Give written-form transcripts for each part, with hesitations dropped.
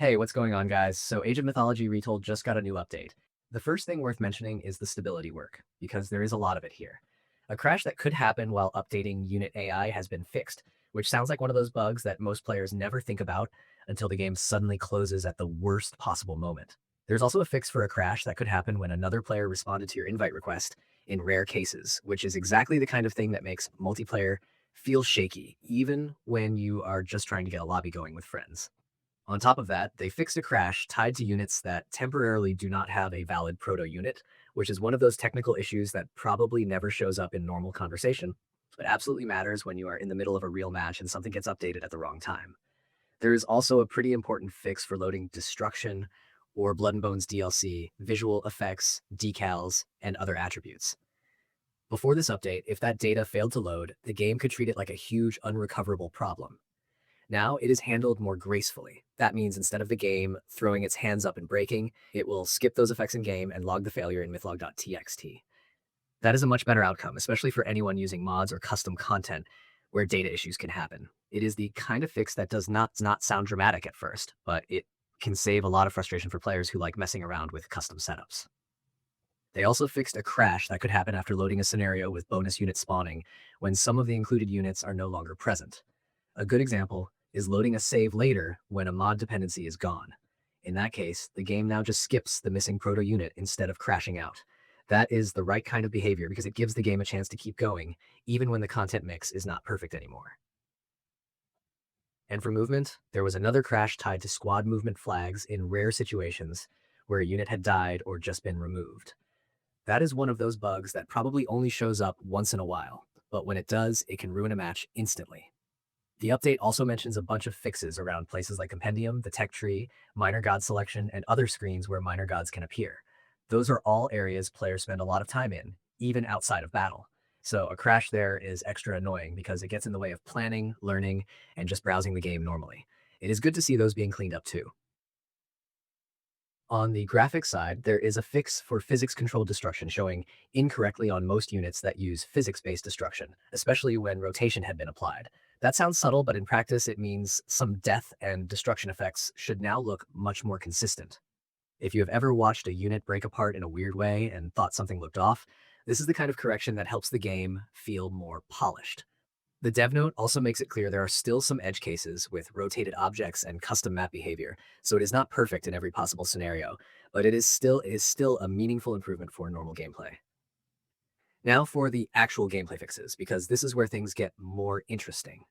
Hey, what's going on, guys? So, Age of Mythology Retold just got a new update. The first thing worth mentioning is the stability work, because there is a lot of it here. A crash that could happen while updating unit AI has been fixed, which sounds like one of those bugs that most players never think about until the game suddenly closes at the worst possible moment. There's also a fix for a crash that could happen when another player responded to your invite request in rare cases, which is exactly the kind of thing that makes multiplayer feel shaky, even when you are just trying to get a lobby going with friends. On top of that, they fixed a crash tied to units that temporarily do not have a valid proto unit, which is one of those technical issues that probably never shows up in normal conversation, but absolutely matters when you are in the middle of a real match and something gets updated at the wrong time. There is also a pretty important fix for loading Destruction or Blood and Bones DLC, visual effects, decals, and other attributes. Before this update, if that data failed to load, the game could treat it like a huge unrecoverable problem. Now it is handled more gracefully. That means instead of the game throwing its hands up and breaking, it will skip those effects in game and log the failure in mythlog.txt. That is a much better outcome, especially for anyone using mods or custom content where data issues can happen. It is the kind of fix that does not sound dramatic at first, but it can save a lot of frustration for players who like messing around with custom setups. They also fixed a crash that could happen after loading a scenario with bonus unit spawning when some of the included units are no longer present. A good example is loading a save later when a mod dependency is gone. In that case, the game now just skips the missing proto unit instead of crashing out. That is the right kind of behavior because it gives the game a chance to keep going, even when the content mix is not perfect anymore. And for movement, there was another crash tied to squad movement flags in rare situations where a unit had died or just been removed. That is one of those bugs that probably only shows up once in a while, but when it does, it can ruin a match instantly. The update also mentions a bunch of fixes around places like Compendium, the tech tree, minor god selection, and other screens where minor gods can appear. Those are all areas players spend a lot of time in, even outside of battle. So a crash there is extra annoying because it gets in the way of planning, learning, and just browsing the game normally. It is good to see those being cleaned up too. On the graphics side, there is a fix for physics-controlled destruction showing incorrectly on most units that use physics-based destruction, especially when rotation had been applied. That sounds subtle, but in practice it means some death and destruction effects should now look much more consistent. If you have ever watched a unit break apart in a weird way and thought something looked off, this is the kind of correction that helps the game feel more polished. The dev note also makes it clear there are still some edge cases with rotated objects and custom map behavior, so it is not perfect in every possible scenario, but it is still a meaningful improvement for normal gameplay. Now for the actual gameplay fixes, because this is where things get more interesting.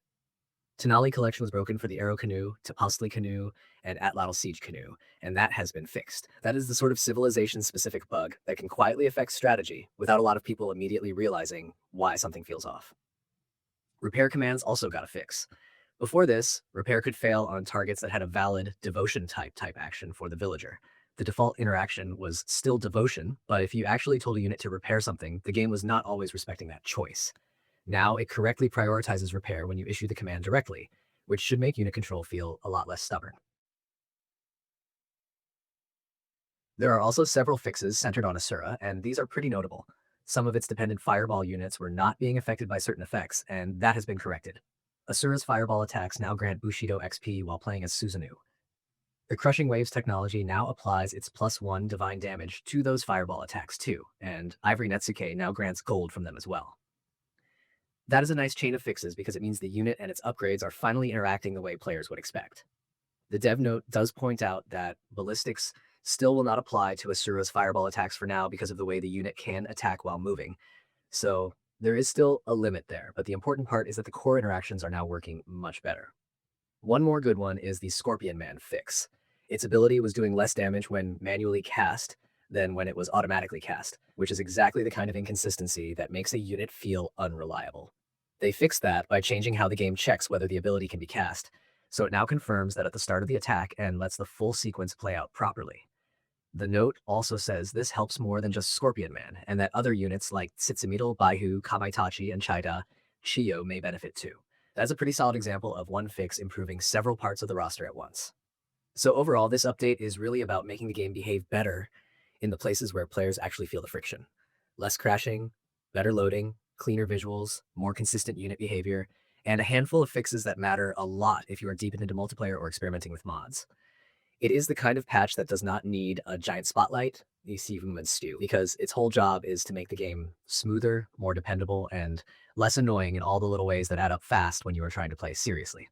Tenali collection was broken for the Arrow Canoe, Tepostli Canoe, and Atlatl Siege Canoe, and that has been fixed. That is the sort of civilization-specific bug that can quietly affect strategy without a lot of people immediately realizing why something feels off. Repair commands also got a fix. Before this, repair could fail on targets that had a valid devotion type action for the villager. The default interaction was still devotion, but if you actually told a unit to repair something, the game was not always respecting that choice. Now it correctly prioritizes repair when you issue the command directly, which should make unit control feel a lot less stubborn. There are also several fixes centered on Asura, and these are pretty notable. Some of its dependent fireball units were not being affected by certain effects, and that has been corrected. Asura's fireball attacks now grant Bushido XP while playing as Susanoo. The Crushing Waves technology now applies its +1 divine damage to those fireball attacks too, and Ivory Netsuke now grants gold from them as well. That is a nice chain of fixes because it means the unit and its upgrades are finally interacting the way players would expect. The dev note does point out that ballistics still will not apply to Asura's fireball attacks for now because of the way the unit can attack while moving. So there is still a limit there, but the important part is that the core interactions are now working much better. One more good one is the Scorpion Man fix. Its ability was doing less damage when manually cast than when it was automatically cast, which is exactly the kind of inconsistency that makes a unit feel unreliable. They fixed that by changing how the game checks whether the ability can be cast, so it now confirms that at the start of the attack and lets the full sequence play out properly. The note also says this helps more than just Scorpion Man, and that other units like Tsutsumito, Baihu, Kamaitachi, and Chaida, Chiyo may benefit too. That's a pretty solid example of one fix improving several parts of the roster at once. So overall, this update is really about making the game behave better in the places where players actually feel the friction. Less crashing, better loading, cleaner visuals, more consistent unit behavior, and a handful of fixes that matter a lot if you are deep into multiplayer or experimenting with mods. It is the kind of patch that does not need a giant spotlight, you see movement stew, because its whole job is to make the game smoother, more dependable, and less annoying in all the little ways that add up fast when you are trying to play seriously.